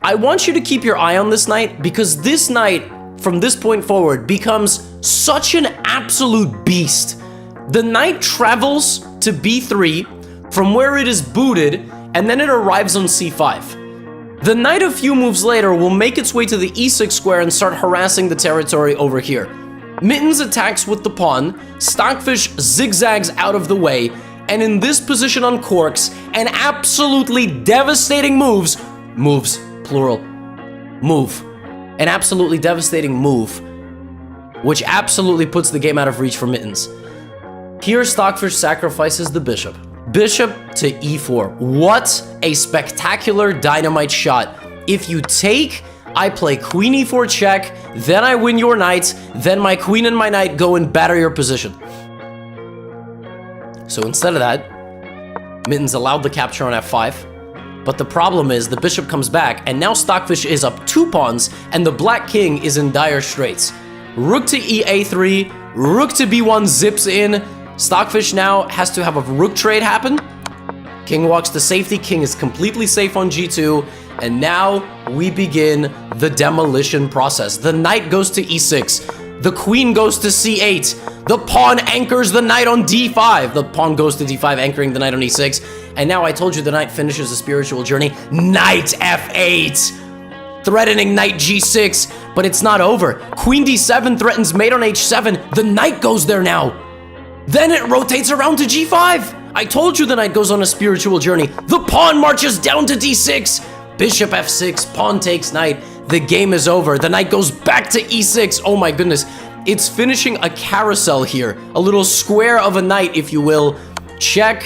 I want you to keep your eye on this knight, because this knight, from this point forward, becomes such an absolute beast. The knight travels to b3 from where it is booted, and then it arrives on c5. The knight a few moves later will make its way to the e6 square and start harassing the territory over here. Mittens attacks with the pawn, Stockfish zigzags out of the way, and in this position on corks, an absolutely devastating move, an absolutely devastating move, which absolutely puts the game out of reach for Mittens. Here, Stockfish sacrifices the bishop. Bishop to e4. What a spectacular dynamite shot. If you take, I play queen e4 check, then I win your knight, then my queen and my knight go and batter your position. So instead of that, Mittens allowed the capture on f5. But the problem is the bishop comes back, and now Stockfish is up 2 pawns, and the black king is in dire straits. Rook to e3, rook to b1 zips in. Stockfish now has to have a rook trade happen. King walks to safety, king is completely safe on g2, and now we begin the demolition process. The knight goes to e6, the queen goes to c8, the pawn anchors the knight on d5, the pawn goes to d5, anchoring the knight on e6, and now I told you the knight finishes a spiritual journey. Knight f8, threatening knight g6, but it's not over. Queen d7 threatens mate on h7, the knight goes there now. Then it rotates around to g5. I told you the knight goes on a spiritual journey. The pawn marches down to d6. Bishop f6, pawn takes knight. The game is over. The knight goes back to e6. Oh my goodness. It's finishing a carousel here. A little square of a knight, if you will. Check.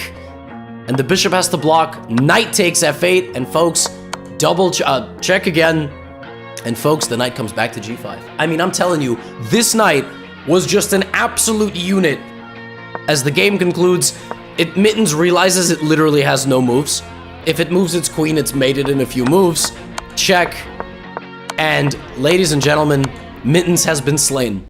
And the bishop has to block. Knight takes f8. And folks, double check again. And folks, the knight comes back to g5. I mean, I'm telling you, this knight was just an absolute unit. As the game concludes, Mittens realizes it literally has no moves. If it moves its queen, it's mated in a few moves. Check. And ladies and gentlemen, Mittens has been slain.